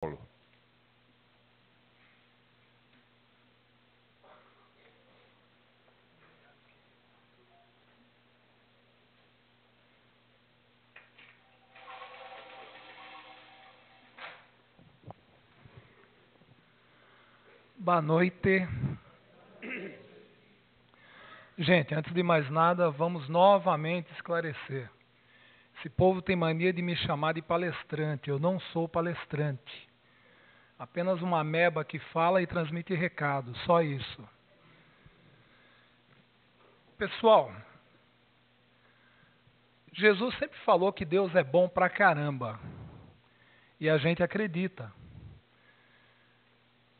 Paulo. Boa noite. Gente, antes de mais nada, vamos novamente esclarecer. Esse povo tem mania de me chamar de palestrante. Eu não sou palestrante. Apenas uma ameba que fala e transmite recado. Só isso. Pessoal, Jesus sempre falou que Deus é bom pra caramba. E a gente acredita.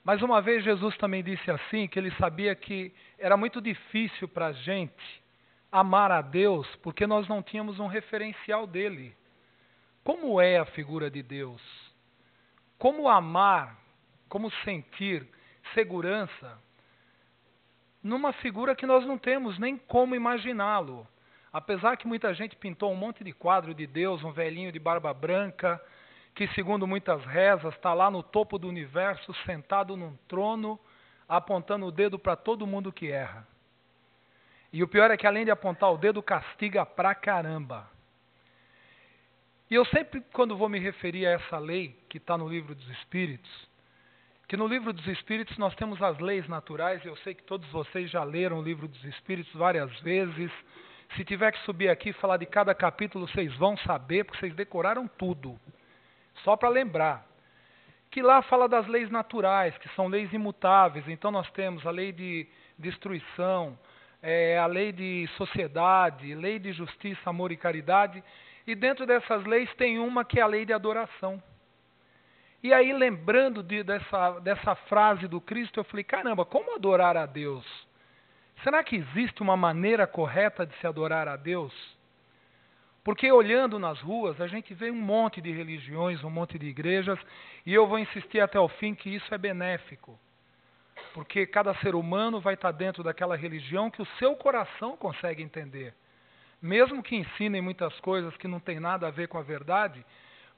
Mas uma vez Jesus também disse assim, que ele sabia que era muito difícil para a gente amar a Deus, porque nós não tínhamos um referencial dele. Como é a figura de Deus? Como amar, como sentir segurança numa figura que nós não temos nem como imaginá-lo? Apesar que muita gente pintou um monte de quadro de Deus, um velhinho de barba branca, que segundo muitas rezas está lá no topo do universo, sentado num trono, apontando o dedo para todo mundo que erra. E o pior é que além de apontar o dedo, castiga pra caramba. E eu sempre, quando vou me referir a essa lei que está no Livro dos Espíritos, que no Livro dos Espíritos nós temos as leis naturais, e eu sei que todos vocês já leram o Livro dos Espíritos várias vezes. Se tiver que subir aqui e falar de cada capítulo, vocês vão saber, porque vocês decoraram tudo. Só para lembrar, que lá fala das leis naturais, que são leis imutáveis. Então nós temos a lei de destruição, a lei de sociedade, lei de justiça, amor e caridade. E dentro dessas leis tem uma que é a lei de adoração. E aí, lembrando dessa frase do Cristo, eu falei, caramba, como adorar a Deus? Será que existe uma maneira correta de se adorar a Deus? Porque olhando nas ruas, a gente vê um monte de religiões, um monte de igrejas, e eu vou insistir até o fim que isso é benéfico. Porque cada ser humano vai estar dentro daquela religião que o seu coração consegue entender. Mesmo que ensinem muitas coisas que não tem nada a ver com a verdade,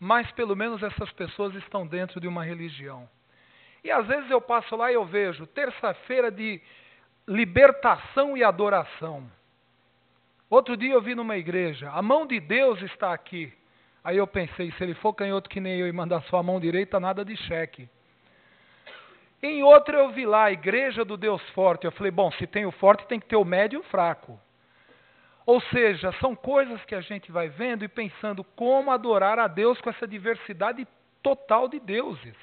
mas pelo menos essas pessoas estão dentro de uma religião. E às vezes eu passo lá e eu vejo terça-feira de libertação e adoração. Outro dia eu vi numa igreja, a mão de Deus está aqui. Aí eu pensei, se ele for canhoto que nem eu e mandar só a mão direita, nada de cheque. Em outra eu vi lá, a igreja do Deus forte. Eu falei, bom, se tem o forte, tem que ter o médio e o fraco. Ou seja, são coisas que a gente vai vendo e pensando como adorar a Deus com essa diversidade total de deuses.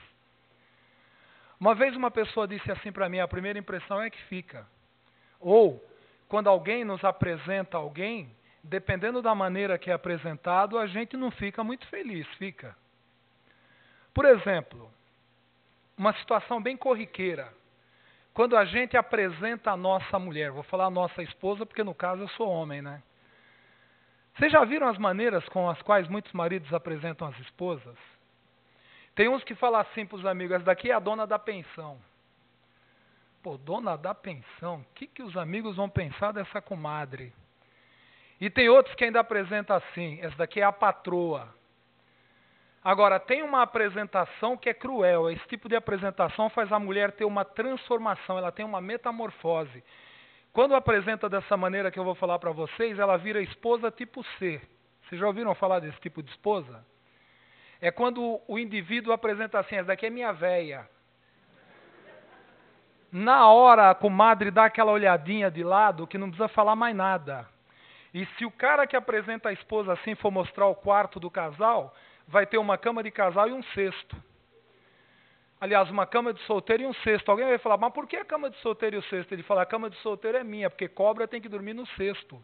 Uma vez uma pessoa disse assim para mim, a primeira impressão é que fica. Ou, quando alguém nos apresenta alguém, dependendo da maneira que é apresentado, a gente não fica muito feliz, fica. Por exemplo, uma situação bem corriqueira. Quando a gente apresenta a nossa mulher, vou falar a nossa esposa porque no caso eu sou homem, né? Vocês já viram as maneiras com as quais muitos maridos apresentam as esposas? Tem uns que falam assim para os amigos, essa daqui é a dona da pensão. Pô, dona da pensão, o que os amigos vão pensar dessa comadre? E tem outros que ainda apresentam assim, essa daqui é a patroa. Agora, tem uma apresentação que é cruel. Esse tipo de apresentação faz a mulher ter uma transformação, ela tem uma metamorfose. Quando apresenta dessa maneira que eu vou falar para vocês, ela vira esposa tipo C. Vocês já ouviram falar desse tipo de esposa? É quando o indivíduo apresenta assim, essa daqui é minha véia. Na hora a comadre dá aquela olhadinha de lado que não precisa falar mais nada. E se o cara que apresenta a esposa assim for mostrar o quarto do casal, vai ter uma cama de casal e um cesto. Aliás, uma cama de solteiro e um cesto. Alguém vai falar, mas por que a cama de solteiro e o cesto? Ele fala, a cama de solteiro é minha, porque cobra tem que dormir no cesto.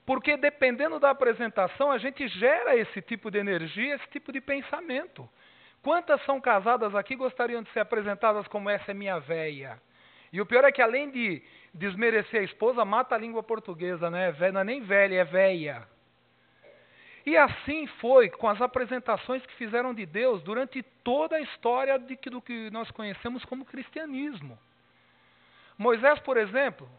Porque dependendo da apresentação, a gente gera esse tipo de energia, esse tipo de pensamento. Quantas são casadas aqui gostariam de ser apresentadas como essa é minha véia? E o pior é que além de desmerecer a esposa, mata a língua portuguesa, né? Não é nem velha, é véia. E assim foi com as apresentações que fizeram de Deus durante toda a história do que nós conhecemos como cristianismo. Moisés, por exemplo,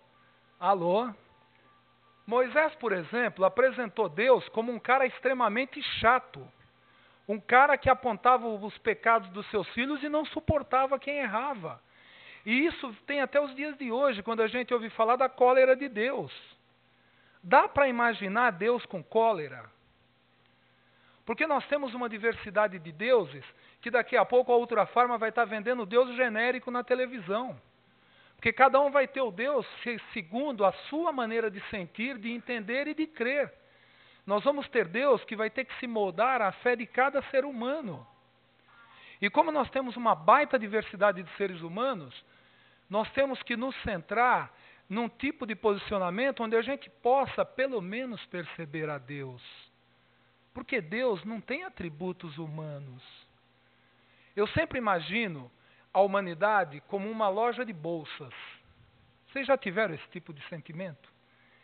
Moisés, por exemplo, apresentou Deus como um cara extremamente chato. Um cara que apontava os pecados dos seus filhos e não suportava quem errava. E isso tem até os dias de hoje, quando a gente ouve falar da cólera de Deus. Dá para imaginar Deus com cólera? Porque nós temos uma diversidade de deuses que daqui a pouco a Ultra Farma vai estar vendendo Deus genérico na televisão. Porque cada um vai ter o Deus segundo a sua maneira de sentir, de entender e de crer. Nós vamos ter Deus que vai ter que se moldar à fé de cada ser humano. E como nós temos uma baita diversidade de seres humanos, nós temos que nos centrar num tipo de posicionamento onde a gente possa pelo menos perceber a Deus. Porque Deus não tem atributos humanos. Eu sempre imagino a humanidade como uma loja de bolsas. Vocês já tiveram esse tipo de sentimento?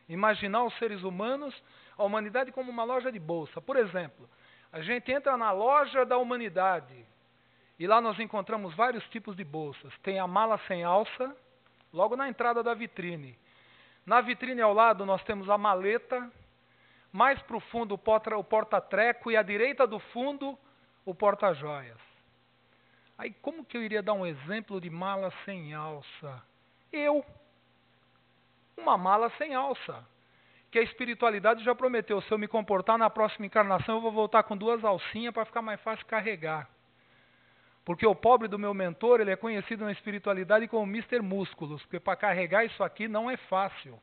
Imaginar os seres humanos, a humanidade como uma loja de bolsa. Por exemplo, a gente entra na loja da humanidade e lá nós encontramos vários tipos de bolsas. Tem a mala sem alça, logo na entrada da vitrine. Na vitrine ao lado nós temos a maleta, mais para o fundo o porta-treco e à direita do fundo o porta-joias. Aí como que eu iria dar um exemplo de mala sem alça? Uma mala sem alça. Que a espiritualidade já prometeu, se eu me comportar na próxima encarnação, eu vou voltar com 2 alcinhas para ficar mais fácil carregar. Porque o pobre do meu mentor, ele é conhecido na espiritualidade como Mister Músculos, porque para carregar isso aqui não é fácil.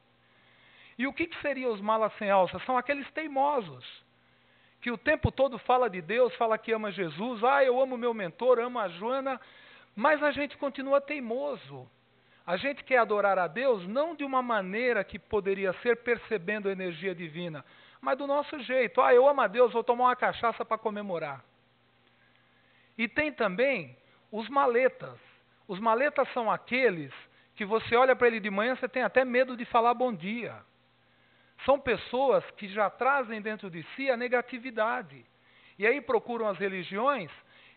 E o que seriam os malas sem alça? São aqueles teimosos, que o tempo todo fala de Deus, fala que ama Jesus, eu amo meu mentor, amo a Joana, mas a gente continua teimoso. A gente quer adorar a Deus não de uma maneira que poderia ser percebendo a energia divina, mas do nosso jeito. Eu amo a Deus, vou tomar uma cachaça para comemorar. E tem também os maletas. Os maletas são aqueles que você olha para ele de manhã, você tem até medo de falar bom dia. São pessoas que já trazem dentro de si a negatividade. E aí procuram as religiões,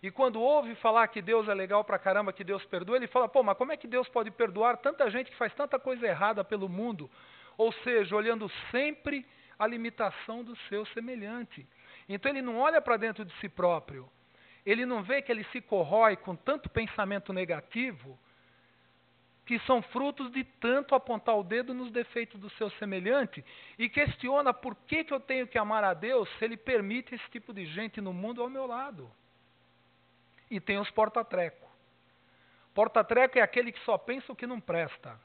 e quando ouve falar que Deus é legal pra caramba, que Deus perdoa, ele fala, mas como é que Deus pode perdoar tanta gente que faz tanta coisa errada pelo mundo? Ou seja, olhando sempre a limitação do seu semelhante. Então ele não olha para dentro de si próprio. Ele não vê que ele se corrói com tanto pensamento negativo, que são frutos de tanto apontar o dedo nos defeitos do seu semelhante, e questiona por que eu tenho que amar a Deus se Ele permite esse tipo de gente no mundo ao meu lado. E tem os porta-treco. Porta-treco é aquele que só pensa o que não presta.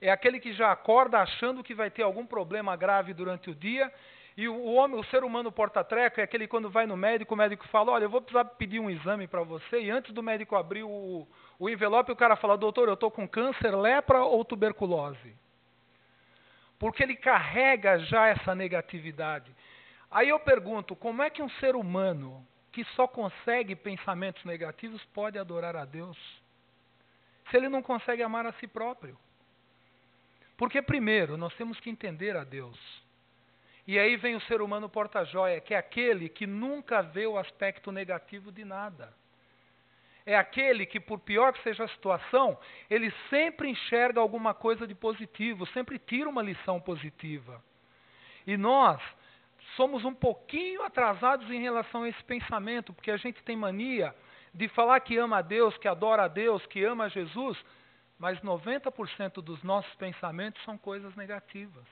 É aquele que já acorda achando que vai ter algum problema grave durante o dia. E o ser humano porta-treco é aquele que quando vai no médico, o médico fala, olha, eu vou precisar pedir um exame para você. E antes do médico abrir o envelope, o cara fala, doutor, eu estou com câncer, lepra ou tuberculose? Porque ele carrega já essa negatividade. Aí eu pergunto, como é que um ser humano que só consegue pensamentos negativos pode adorar a Deus? Se ele não consegue amar a si próprio. Porque primeiro, nós temos que entender a Deus. E aí vem o ser humano porta-joia, que é aquele que nunca vê o aspecto negativo de nada. É aquele que, por pior que seja a situação, ele sempre enxerga alguma coisa de positivo, sempre tira uma lição positiva. E nós somos um pouquinho atrasados em relação a esse pensamento, porque a gente tem mania de falar que ama a Deus, que adora a Deus, que ama Jesus, mas 90% dos nossos pensamentos são coisas negativas.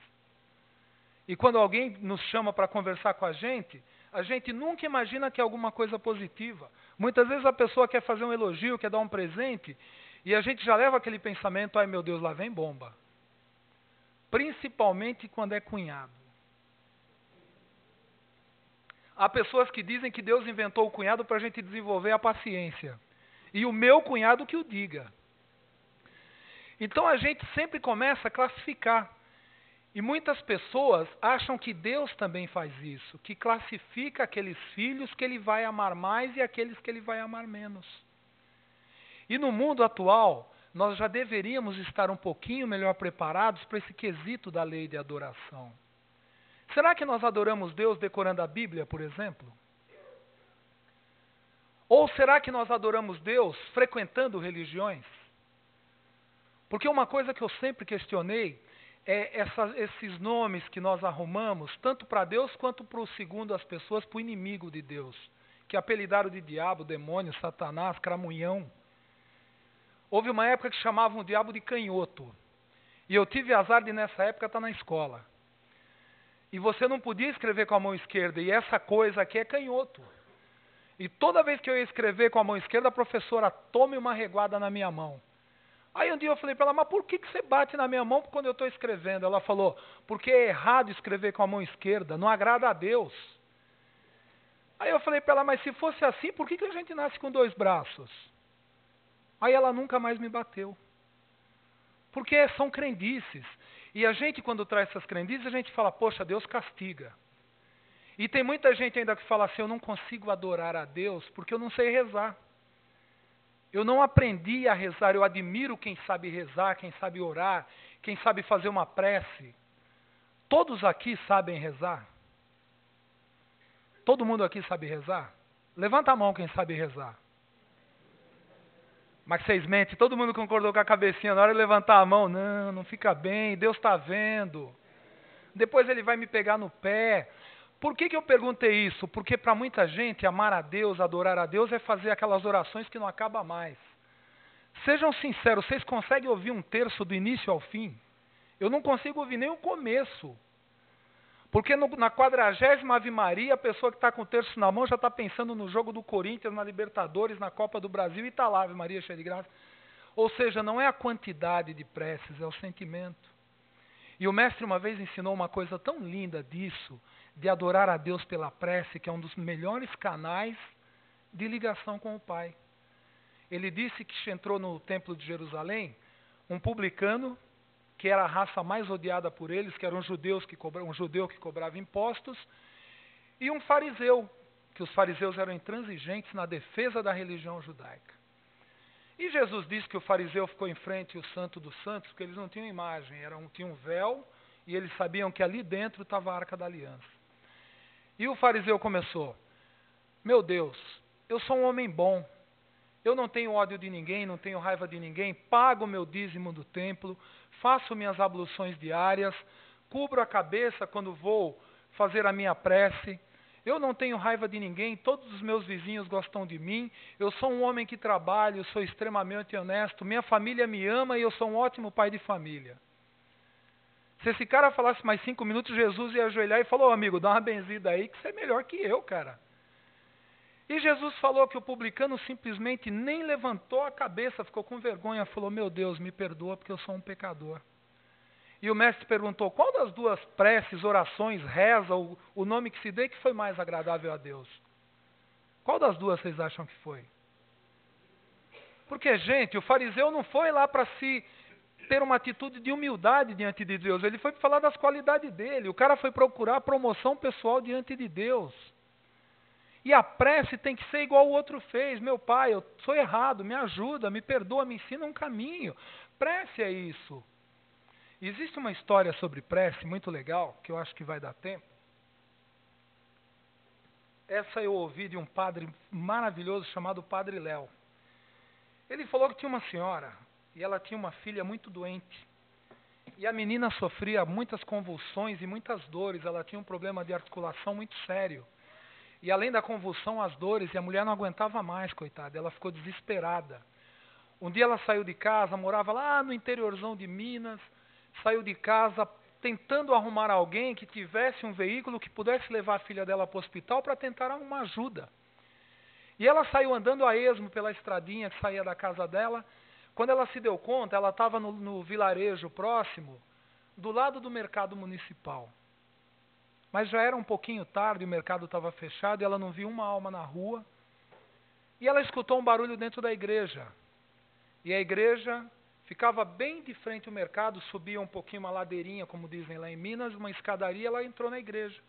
E quando alguém nos chama para conversar com a gente nunca imagina que é alguma coisa positiva. Muitas vezes a pessoa quer fazer um elogio, quer dar um presente, e a gente já leva aquele pensamento, ai meu Deus, lá vem bomba. Principalmente quando é cunhado. Há pessoas que dizem que Deus inventou o cunhado para a gente desenvolver a paciência. E o meu cunhado que o diga. Então a gente sempre começa a classificar. E muitas pessoas acham que Deus também faz isso, que classifica aqueles filhos que Ele vai amar mais e aqueles que Ele vai amar menos. E no mundo atual, nós já deveríamos estar um pouquinho melhor preparados para esse quesito da lei de adoração. Será que nós adoramos Deus decorando a Bíblia, por exemplo? Ou será que nós adoramos Deus frequentando religiões? Porque uma coisa que eu sempre questionei é esses nomes que nós arrumamos, tanto para Deus quanto para o segundo as pessoas, para o inimigo de Deus, que apelidaram de diabo, demônio, satanás, cramunhão. Houve uma época que chamavam o diabo de canhoto. E eu tive azar de nessa época estar na escola. E você não podia escrever com a mão esquerda, e essa coisa aqui é canhoto. E toda vez que eu ia escrever com a mão esquerda, a professora tome uma reguada na minha mão. Aí um dia eu falei para ela, mas por que você bate na minha mão quando eu estou escrevendo? Ela falou, porque é errado escrever com a mão esquerda, não agrada a Deus. Aí eu falei para ela, mas se fosse assim, por que a gente nasce com 2 braços? Aí ela nunca mais me bateu. Porque são crendices. E a gente, quando traz essas crendices, a gente fala, poxa, Deus castiga. E tem muita gente ainda que fala assim, eu não consigo adorar a Deus porque eu não sei rezar. Eu não aprendi a rezar, eu admiro quem sabe rezar, quem sabe orar, quem sabe fazer uma prece. Todos aqui sabem rezar? Todo mundo aqui sabe rezar? Levanta a mão quem sabe rezar. Mas vocês mentem, todo mundo concordou com a cabecinha, na hora de levantar a mão, não fica bem, Deus está vendo. Depois ele vai me pegar no pé. Por que eu perguntei isso? Porque para muita gente, amar a Deus, adorar a Deus, é fazer aquelas orações que não acabam mais. Sejam sinceros, vocês conseguem ouvir um terço do início ao fim? Eu não consigo ouvir nem o começo. Porque na 40ª Ave Maria, a pessoa que está com o terço na mão já está pensando no jogo do Corinthians, na Libertadores, na Copa do Brasil, e está lá, Ave Maria cheia de graça. Ou seja, não é a quantidade de preces, é o sentimento. E o mestre uma vez ensinou uma coisa tão linda disso, de adorar a Deus pela prece, que é um dos melhores canais de ligação com o Pai. Ele disse que entrou no Templo de Jerusalém um publicano, que era a raça mais odiada por eles, que era um judeu que cobrava impostos, e um fariseu, que os fariseus eram intransigentes na defesa da religião judaica. E Jesus disse que o fariseu ficou em frente ao Santo dos Santos, porque eles não tinham imagem, tinham um véu, e eles sabiam que ali dentro estava a Arca da Aliança. E o fariseu começou, meu Deus, eu sou um homem bom, eu não tenho ódio de ninguém, não tenho raiva de ninguém, pago o meu dízimo do templo, faço minhas abluções diárias, cubro a cabeça quando vou fazer a minha prece, eu não tenho raiva de ninguém, todos os meus vizinhos gostam de mim, eu sou um homem que trabalho, sou extremamente honesto, minha família me ama e eu sou um ótimo pai de família. Se esse cara falasse mais 5 minutos, Jesus ia ajoelhar e falou, amigo, dá uma benzida aí que você é melhor que eu, cara. E Jesus falou que o publicano simplesmente nem levantou a cabeça, ficou com vergonha, falou, meu Deus, me perdoa porque eu sou um pecador. E o mestre perguntou, qual das 2 preces, orações, reza, o nome que se dê, que foi mais agradável a Deus? Qual das 2 vocês acham que foi? Porque, gente, o fariseu não foi lá para se ter uma atitude de humildade diante de Deus, ele foi falar das qualidades dele, o cara foi procurar promoção pessoal diante de Deus. E a prece tem que ser igual o outro fez. Meu pai, eu sou errado, me ajuda, me perdoa, me ensina um caminho. Prece é isso. Existe uma história sobre prece muito legal, que eu acho que vai dar tempo. Essa eu ouvi de um padre maravilhoso chamado Padre Léo. Ele falou que tinha uma senhora, e ela tinha uma filha muito doente. E a menina sofria muitas convulsões e muitas dores, ela tinha um problema de articulação muito sério. E além da convulsão, as dores, e a mulher não aguentava mais, coitada, ela ficou desesperada. Um dia ela saiu de casa, morava lá no interiorzão de Minas, saiu de casa tentando arrumar alguém que tivesse um veículo que pudesse levar a filha dela para o hospital para tentar uma ajuda. E ela saiu andando a esmo pela estradinha que saía da casa dela. Quando ela se deu conta, ela estava no vilarejo próximo, do lado do mercado municipal. Mas já era um pouquinho tarde, o mercado estava fechado e ela não viu uma alma na rua. E ela escutou um barulho dentro da igreja. E a igreja ficava bem de frente ao mercado, subia um pouquinho uma ladeirinha, como dizem lá em Minas, uma escadaria, ela entrou na igreja.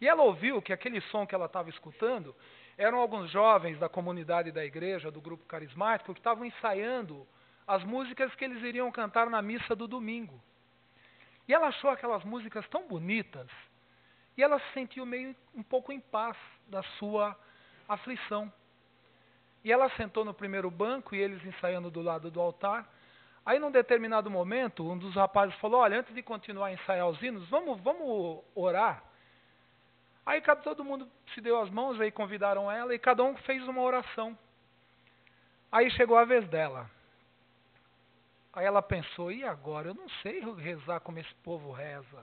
E ela ouviu que aquele som que ela estava escutando eram alguns jovens da comunidade da igreja, do grupo carismático, que estavam ensaiando as músicas que eles iriam cantar na missa do domingo. E ela achou aquelas músicas tão bonitas, e ela se sentiu um pouco em paz da sua aflição. E ela sentou no primeiro banco, e eles ensaiando do lado do altar. Aí, num determinado momento, um dos rapazes falou, olha, antes de continuar a ensaiar os hinos, vamos orar. Aí todo mundo se deu as mãos, aí convidaram ela e cada um fez uma oração. Aí chegou a vez dela. Aí ela pensou, e agora? Eu não sei rezar como esse povo reza.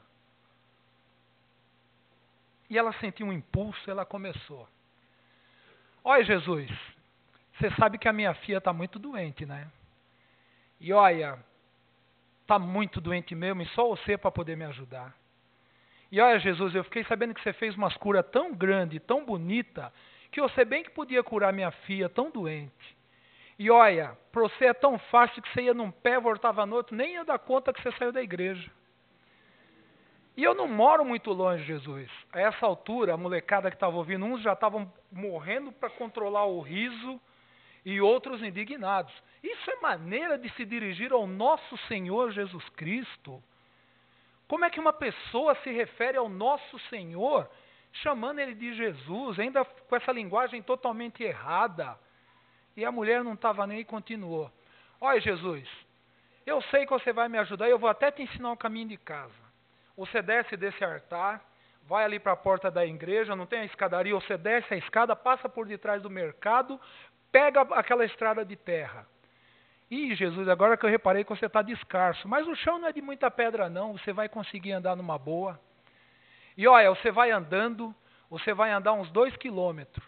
E ela sentiu um impulso, ela começou. Olha, Jesus, você sabe que a minha filha está muito doente, né? E olha, está muito doente mesmo, e só você para poder me ajudar. E olha, Jesus, eu fiquei sabendo que você fez umas curas tão grandes, tão bonita, que você bem que podia curar minha filha tão doente. E olha, para você é tão fácil que você ia num pé, voltava no outro, nem ia dar conta que você saiu da igreja. E eu não moro muito longe, Jesus. A essa altura, a molecada que estava ouvindo, uns já estavam morrendo para controlar o riso e outros indignados. Isso é maneira de se dirigir ao nosso Senhor Jesus Cristo? Como é que uma pessoa se refere ao nosso Senhor, chamando ele de Jesus, ainda com essa linguagem totalmente errada? E a mulher não estava nem e continuou. Olha, Jesus, eu sei que você vai me ajudar, eu vou até te ensinar o caminho de casa. Você desce desse altar, vai ali para a porta da igreja, não tem a escadaria, você desce a escada, passa por detrás do mercado, pega aquela estrada de terra. Ih, Jesus, agora que eu reparei que você está descalço, mas o chão não é de muita pedra não, você vai conseguir andar numa boa. E olha, você vai andando, você vai andar uns 2 quilômetros.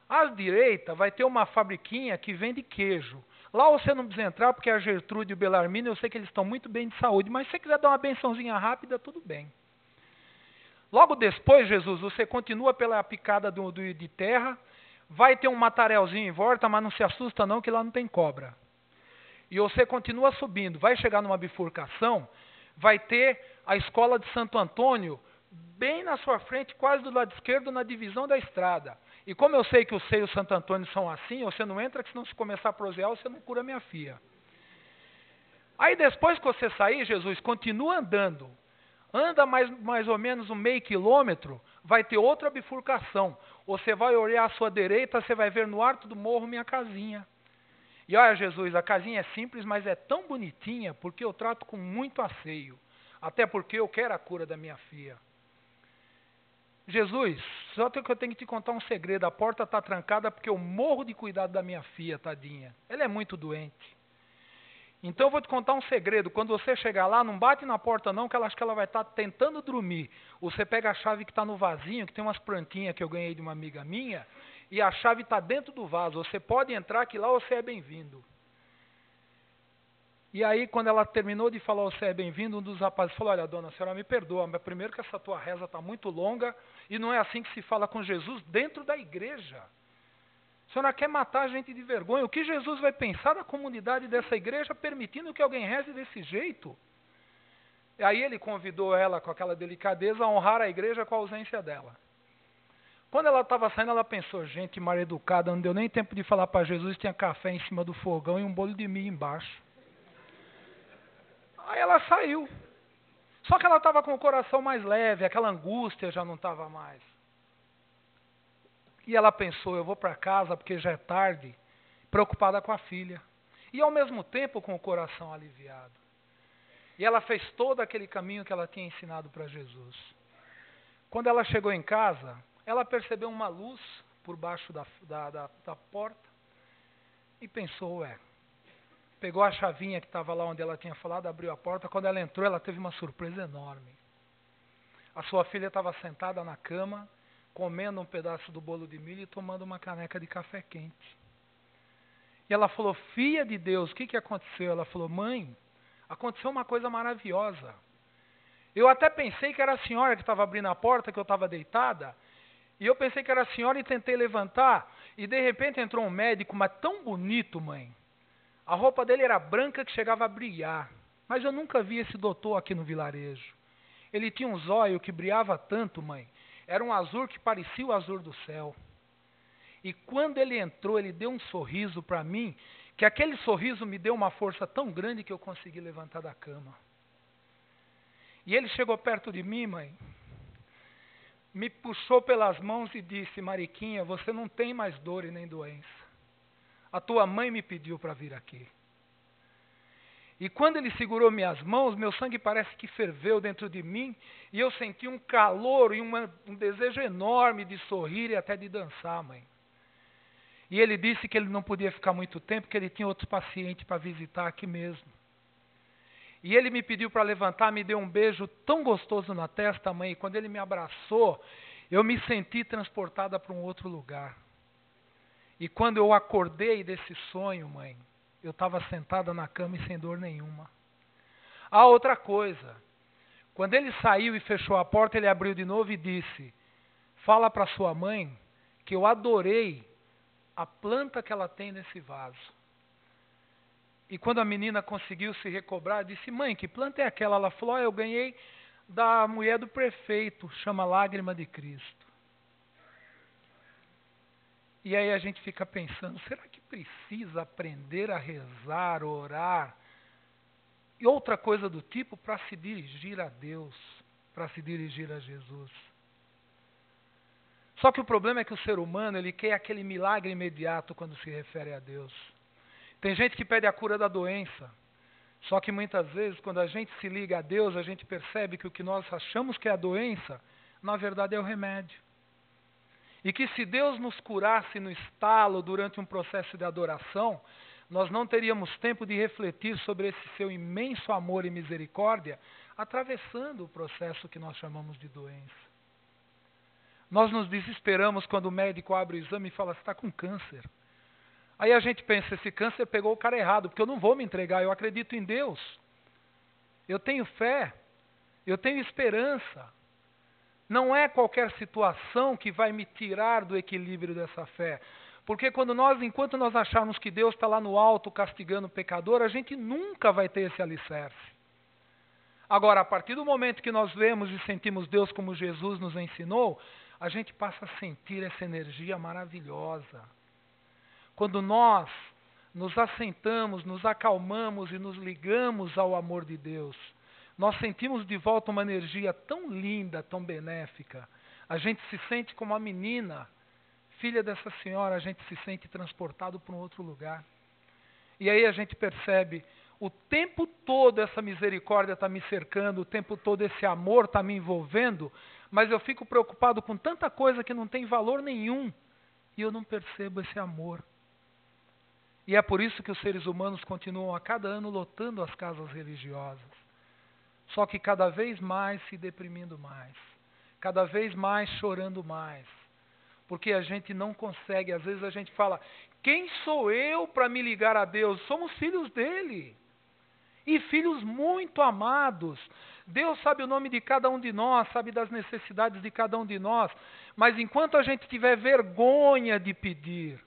À direita vai ter uma fabriquinha que vende queijo. Lá você não precisa entrar porque a Gertrude e o Belarmino, eu sei que eles estão muito bem de saúde, mas se você quiser dar uma bençãozinha rápida, tudo bem. Logo depois, Jesus, você continua pela picada de terra, vai ter um matarelzinho em volta, mas não se assusta não que lá não tem cobra. E você continua subindo, vai chegar numa bifurcação, vai ter a escola de Santo Antônio bem na sua frente, quase do lado esquerdo, na divisão da estrada. E como eu sei que os seios Santo Antônio são assim, você não entra, que senão se começar a prosear, você não cura minha filha. Aí depois que você sair, Jesus, continua andando. Anda mais ou menos um meio quilômetro, vai ter outra bifurcação. Você vai olhar à sua direita, você vai ver no alto do morro minha casinha. E olha, Jesus, a casinha é simples, mas é tão bonitinha, porque eu trato com muito asseio. Até porque eu quero a cura da minha filha. Jesus, só que eu tenho que te contar um segredo. A porta está trancada porque eu morro de cuidado da minha filha, tadinha. Ela é muito doente. Então eu vou te contar um segredo. Quando você chegar lá, não bate na porta não, que ela acha que ela vai estar tentando dormir. Você pega a chave que está no vasinho, que tem umas plantinhas que eu ganhei de uma amiga minha, e a chave está dentro do vaso. Você pode entrar que lá você é bem-vindo. E aí, quando ela terminou de falar você é bem-vindo, um dos rapazes falou, olha, dona, a senhora me perdoa, mas primeiro que essa tua reza está muito longa e não é assim que se fala com Jesus dentro da igreja. A senhora quer matar a gente de vergonha. O que Jesus vai pensar da comunidade dessa igreja permitindo que alguém reze desse jeito? E aí ele convidou ela com aquela delicadeza a honrar a igreja com a ausência dela. Quando ela estava saindo, ela pensou, gente mal educada, não deu nem tempo de falar para Jesus, tinha café em cima do fogão e um bolo de milho embaixo. Aí ela saiu. Só que ela estava com o coração mais leve, aquela angústia já não estava mais. E ela pensou, eu vou para casa porque já é tarde, preocupada com a filha. E ao mesmo tempo com o coração aliviado. E ela fez todo aquele caminho que ela tinha ensinado para Jesus. Quando ela chegou em casa, ela percebeu uma luz por baixo da porta e pensou, pegou a chavinha que estava lá onde ela tinha falado, abriu a porta. Quando ela entrou, ela teve uma surpresa enorme. A sua filha estava sentada na cama, comendo um pedaço do bolo de milho e tomando uma caneca de café quente. E ela falou, filha de Deus, o que aconteceu? Ela falou, mãe, aconteceu uma coisa maravilhosa. Eu até pensei que era a senhora que estava abrindo a porta, que eu estava deitada, e eu pensei que era a senhora e tentei levantar, e de repente entrou um médico, mas tão bonito, mãe. A roupa dele era branca que chegava a brilhar. Mas eu nunca vi esse doutor aqui no vilarejo. Ele tinha um zóio que brilhava tanto, mãe. Era um azul que parecia o azul do céu. E quando ele entrou, ele deu um sorriso para mim, que aquele sorriso me deu uma força tão grande que eu consegui levantar da cama. E ele chegou perto de mim, mãe, me puxou pelas mãos e disse, Mariquinha, você não tem mais dor e nem doença. A tua mãe me pediu para vir aqui. E quando ele segurou minhas mãos, meu sangue parece que ferveu dentro de mim, e eu senti um calor e um desejo enorme de sorrir e até de dançar, mãe. E ele disse que ele não podia ficar muito tempo, que ele tinha outros pacientes para visitar aqui mesmo. E ele me pediu para levantar, me deu um beijo tão gostoso na testa, mãe, e quando ele me abraçou, eu me senti transportada para um outro lugar. E quando eu acordei desse sonho, mãe, eu estava sentada na cama e sem dor nenhuma. Ah, outra coisa. Quando ele saiu e fechou a porta, ele abriu de novo e disse: fala para sua mãe que eu adorei a planta que ela tem nesse vaso. E quando a menina conseguiu se recobrar, disse: mãe, que planta é aquela? Ela falou: eu ganhei da mulher do prefeito, chama Lágrima de Cristo. E aí a gente fica pensando, será que precisa aprender a rezar, orar e outra coisa do tipo para se dirigir a Deus, para se dirigir a Jesus? Só que o problema é que o ser humano, ele quer aquele milagre imediato quando se refere a Deus. Tem gente que pede a cura da doença, só que muitas vezes quando a gente se liga a Deus, a gente percebe que o que nós achamos que é a doença, na verdade é o remédio. E que se Deus nos curasse no estalo durante um processo de adoração, nós não teríamos tempo de refletir sobre esse seu imenso amor e misericórdia, atravessando o processo que nós chamamos de doença. Nós nos desesperamos quando o médico abre o exame e fala: você está com câncer. Aí a gente pensa: esse câncer pegou o cara errado, porque eu não vou me entregar, eu acredito em Deus. Eu tenho fé, eu tenho esperança. Não é qualquer situação que vai me tirar do equilíbrio dessa fé. Porque enquanto nós acharmos que Deus está lá no alto castigando o pecador, a gente nunca vai ter esse alicerce. Agora, a partir do momento que nós vemos e sentimos Deus como Jesus nos ensinou, a gente passa a sentir essa energia maravilhosa. Quando nós nos assentamos, nos acalmamos e nos ligamos ao amor de Deus, nós sentimos de volta uma energia tão linda, tão benéfica. A gente se sente como a menina, filha dessa senhora, a gente se sente transportado para um outro lugar. E aí a gente percebe, o tempo todo essa misericórdia está me cercando, o tempo todo esse amor está me envolvendo, mas eu fico preocupado com tanta coisa que não tem valor nenhum, e eu não percebo esse amor. E é por isso que os seres humanos continuam a cada ano lotando as casas religiosas. Só que cada vez mais se deprimindo mais. Cada vez mais chorando mais. Porque a gente não consegue, às vezes a gente fala: quem sou eu para me ligar a Deus? Somos filhos dele. E filhos muito amados. Deus sabe o nome de cada um de nós, sabe das necessidades de cada um de nós. Mas enquanto a gente tiver vergonha de pedir,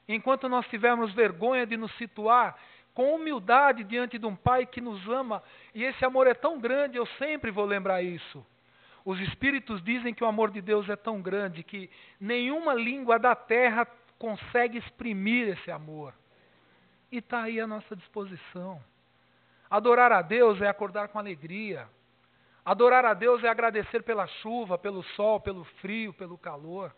enquanto nós tivermos vergonha de nos situar com humildade diante de um Pai que nos ama, e esse amor é tão grande, eu sempre vou lembrar isso. Os Espíritos dizem que o amor de Deus é tão grande que nenhuma língua da terra consegue exprimir esse amor. E está aí à nossa disposição. Adorar a Deus é acordar com alegria. Adorar a Deus é agradecer pela chuva, pelo sol, pelo frio, pelo calor.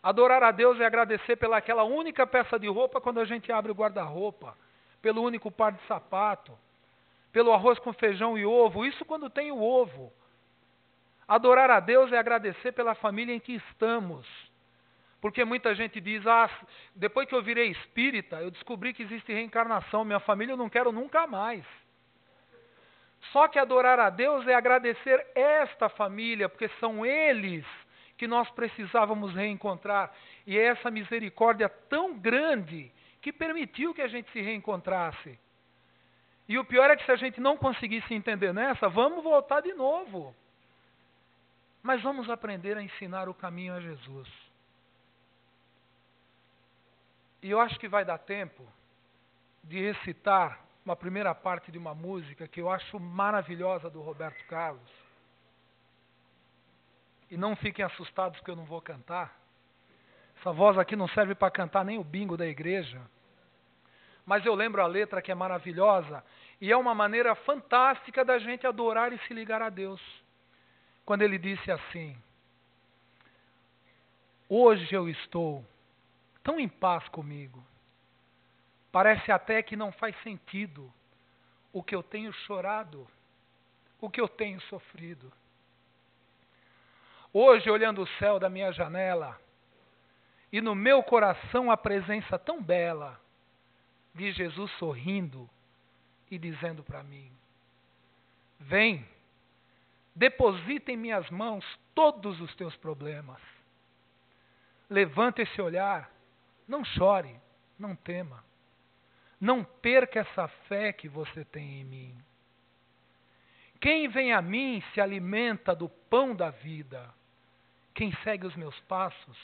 Adorar a Deus é agradecer pela aquela única peça de roupa quando a gente abre o guarda-roupa. Pelo único par de sapato, pelo arroz com feijão e ovo, isso quando tem o ovo. Adorar a Deus é agradecer pela família em que estamos. Porque muita gente diz: depois que eu virei espírita, eu descobri que existe reencarnação, minha família eu não quero nunca mais. Só que adorar a Deus é agradecer esta família, porque são eles que nós precisávamos reencontrar. E é essa misericórdia tão grande que permitiu que a gente se reencontrasse. E o pior é que se a gente não conseguisse entender nessa, vamos voltar de novo. Mas vamos aprender a ensinar o caminho a Jesus. E eu acho que vai dar tempo de recitar uma primeira parte de uma música que eu acho maravilhosa do Roberto Carlos. E não fiquem assustados que eu não vou cantar. Essa voz aqui não serve para cantar nem o bingo da igreja. Mas eu lembro a letra, que é maravilhosa, e é uma maneira fantástica da gente adorar e se ligar a Deus. Quando ele disse assim: hoje eu estou tão em paz comigo, parece até que não faz sentido o que eu tenho chorado, o que eu tenho sofrido. Hoje, olhando o céu da minha janela, e no meu coração a presença tão bela de Jesus sorrindo e dizendo para mim: vem, deposita em minhas mãos todos os teus problemas. Levanta esse olhar, não chore, não tema. Não perca essa fé que você tem em mim. Quem vem a mim se alimenta do pão da vida. Quem segue os meus passos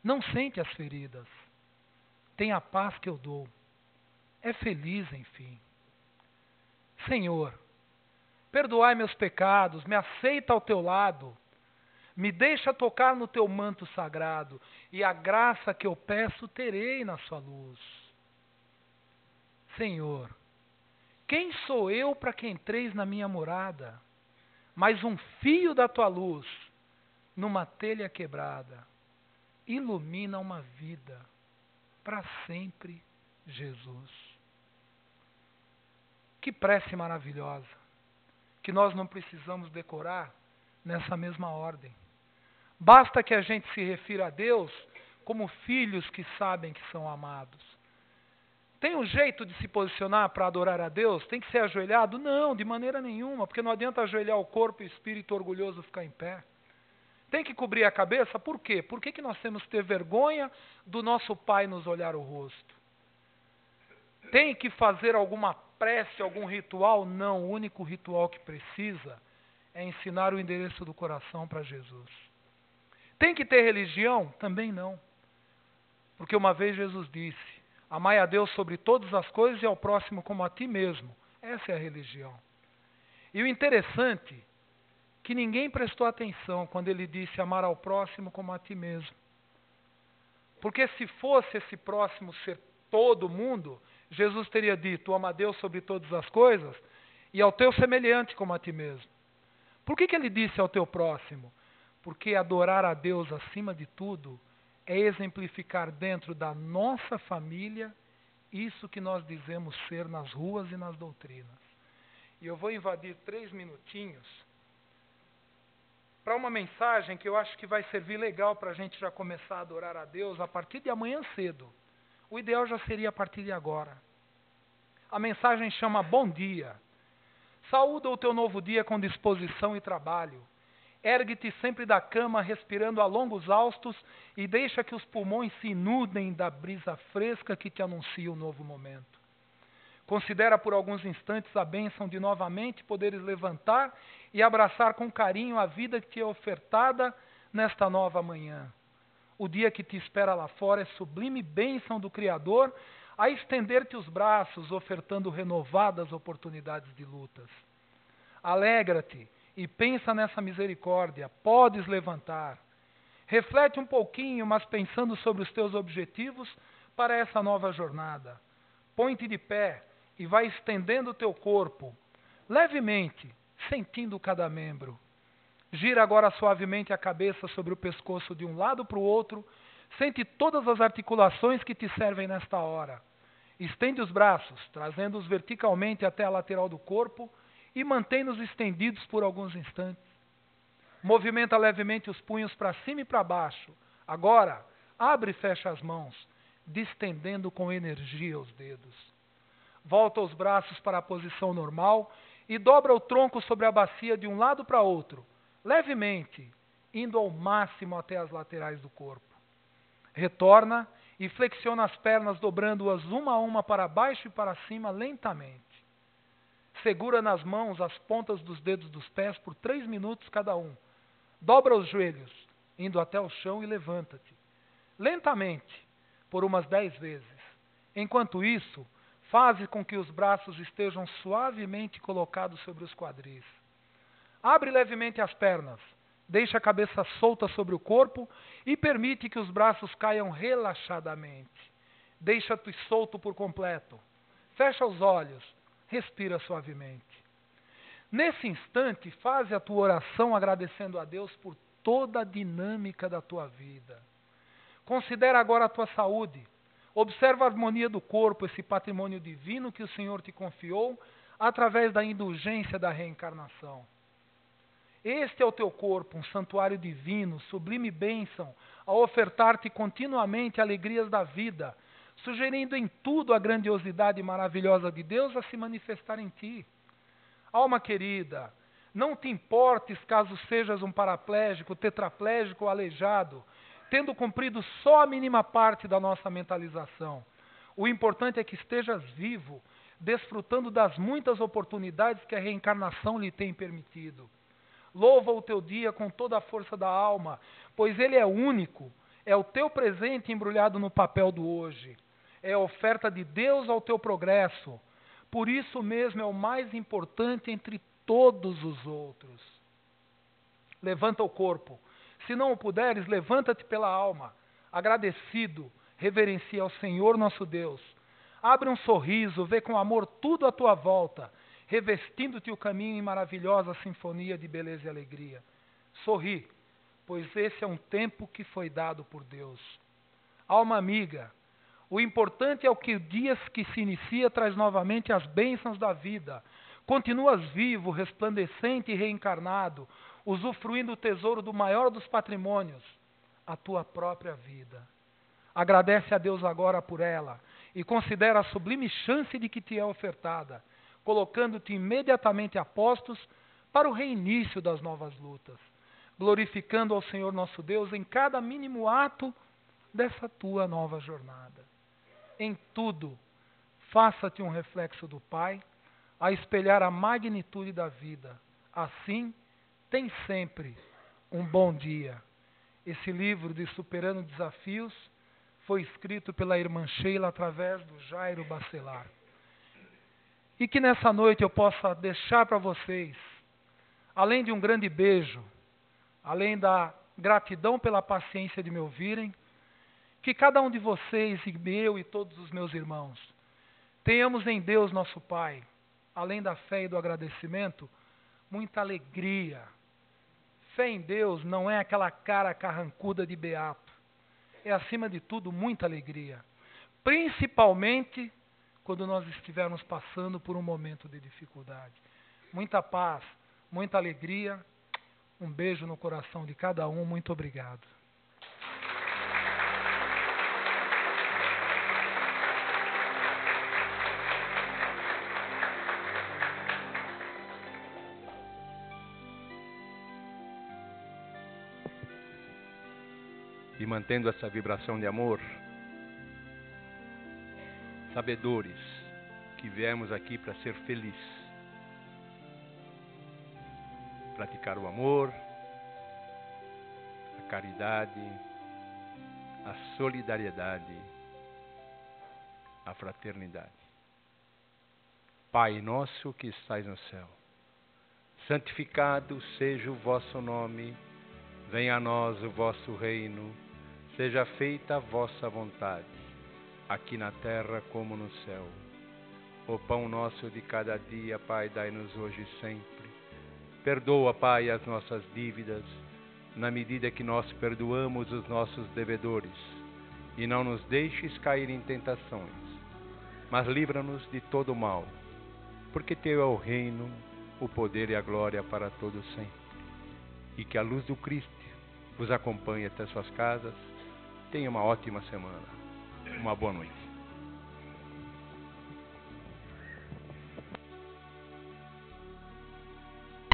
não sente as feridas. Tem a paz que eu dou. É feliz, enfim. Senhor, perdoai meus pecados, me aceita ao teu lado. Me deixa tocar no teu manto sagrado, e a graça que eu peço terei na sua luz. Senhor, quem sou eu para que entreis na minha morada? Mas um fio da tua luz, numa telha quebrada, ilumina uma vida, para sempre, Jesus. Que prece maravilhosa, que nós não precisamos decorar nessa mesma ordem. Basta que a gente se refira a Deus como filhos que sabem que são amados. Tem um jeito de se posicionar para adorar a Deus? Tem que ser ajoelhado? Não, de maneira nenhuma, porque não adianta ajoelhar o corpo e o espírito orgulhoso ficar em pé. Tem que cobrir a cabeça? Por quê? Por que nós temos que ter vergonha do nosso Pai nos olhar o rosto? Tem que fazer alguma prece, algum ritual? Não, o único ritual que precisa é ensinar o endereço do coração para Jesus. Tem que ter religião? Também não. Porque uma vez Jesus disse: amai a Deus sobre todas as coisas e ao próximo como a ti mesmo. Essa é a religião. E o interessante é que ninguém prestou atenção quando ele disse amar ao próximo como a ti mesmo. Porque se fosse esse próximo ser todo mundo, Jesus teria dito: ama a Deus sobre todas as coisas e ao teu semelhante como a ti mesmo. Por que ele disse ao teu próximo? Porque adorar a Deus acima de tudo é exemplificar dentro da nossa família isso que nós dizemos ser nas ruas e nas doutrinas. E eu vou invadir 3 minutinhos para uma mensagem que eu acho que vai servir legal para a gente já começar a adorar a Deus a partir de amanhã cedo. O ideal já seria a partir de agora. A mensagem chama Bom Dia. Saúda o teu novo dia com disposição e trabalho. Ergue-te sempre da cama, respirando a longos haustos, e deixa que os pulmões se inundem da brisa fresca que te anuncia um novo momento. Considera por alguns instantes a bênção de novamente poderes levantar e abraçar com carinho a vida que te é ofertada nesta nova manhã. O dia que te espera lá fora é sublime bênção do Criador a estender-te os braços, ofertando renovadas oportunidades de lutas. Alegra-te e pensa nessa misericórdia, podes levantar. Reflete um pouquinho, mas pensando sobre os teus objetivos para essa nova jornada. Põe-te de pé e vai estendendo o teu corpo, levemente, sentindo cada membro. Gira agora suavemente a cabeça sobre o pescoço de um lado para o outro, sente todas as articulações que te servem nesta hora. Estende os braços, trazendo-os verticalmente até a lateral do corpo, e mantém-nos estendidos por alguns instantes. Movimenta levemente os punhos para cima e para baixo. Agora, abre e fecha as mãos, distendendo com energia os dedos. Volta os braços para a posição normal e dobra o tronco sobre a bacia de um lado para outro, levemente, indo ao máximo até as laterais do corpo. Retorna e flexiona as pernas, dobrando-as uma a uma para baixo e para cima lentamente. Segura nas mãos as pontas dos dedos dos pés por 3 minutos cada um. Dobra os joelhos, indo até o chão, e levanta-te. Lentamente, por umas 10 vezes. Enquanto isso, faze com que os braços estejam suavemente colocados sobre os quadris. Abre levemente as pernas, deixa a cabeça solta sobre o corpo e permite que os braços caiam relaxadamente. Deixa-te solto por completo. Fecha os olhos. Respira suavemente. Nesse instante, faze a tua oração agradecendo a Deus por toda a dinâmica da tua vida. Considera agora a tua saúde. Observa a harmonia do corpo, esse patrimônio divino que o Senhor te confiou, através da indulgência da reencarnação. Este é o teu corpo, um santuário divino, sublime bênção, a ofertar-te continuamente alegrias da vida, sugerindo em tudo a grandiosidade maravilhosa de Deus a se manifestar em ti. Alma querida, não te importes caso sejas um paraplégico, tetraplégico ou aleijado, tendo cumprido só a mínima parte da nossa mentalização. O importante é que estejas vivo, desfrutando das muitas oportunidades que a reencarnação lhe tem permitido. Louva o teu dia com toda a força da alma, pois ele é único, é o teu presente embrulhado no papel do hoje. É a oferta de Deus ao teu progresso. Por isso mesmo é o mais importante entre todos os outros. Levanta o corpo. Se não o puderes, levanta-te pela alma. Agradecido, reverencia ao Senhor nosso Deus. Abre um sorriso, vê com amor tudo à tua volta, revestindo-te o caminho em maravilhosa sinfonia de beleza e alegria. Sorri, pois esse é um tempo que foi dado por Deus. Alma amiga, o importante é o que dias que se inicia traz novamente as bênçãos da vida. Continuas vivo, resplandecente e reencarnado, usufruindo o tesouro do maior dos patrimônios, a tua própria vida. Agradece a Deus agora por ela e considera a sublime chance de que te é ofertada, colocando-te imediatamente a postos para o reinício das novas lutas, glorificando ao Senhor nosso Deus em cada mínimo ato dessa tua nova jornada. Em tudo, faça-te um reflexo do Pai, a espelhar a magnitude da vida. Assim, tem sempre um bom dia. Esse livro de Superando Desafios foi escrito pela irmã Sheila através do Jairo Bacelar. E que nessa noite eu possa deixar para vocês, além de um grande beijo, além da gratidão pela paciência de me ouvirem, que cada um de vocês, e eu e todos os meus irmãos, tenhamos em Deus nosso Pai, além da fé e do agradecimento, muita alegria. Fé em Deus não é aquela cara carrancuda de beato. É, acima de tudo, muita alegria. Principalmente quando nós estivermos passando por um momento de dificuldade. Muita paz, muita alegria. Um beijo no coração de cada um. Muito obrigado. E mantendo essa vibração de amor, sabedores que viemos aqui para ser felizes, praticar o amor, a caridade, a solidariedade, a fraternidade. Pai nosso que estais no céu, santificado seja o vosso nome, venha a nós o vosso reino, seja feita a vossa vontade, aqui na terra como no céu. O pão nosso de cada dia, Pai, dai-nos hoje e sempre. Perdoa, Pai, as nossas dívidas, na medida que nós perdoamos os nossos devedores. E não nos deixes cair em tentações, mas livra-nos de todo o mal, porque Teu é o reino, o poder e a glória para todo sempre. E que a luz do Cristo vos acompanhe até suas casas. Tenha uma ótima semana. Uma boa noite.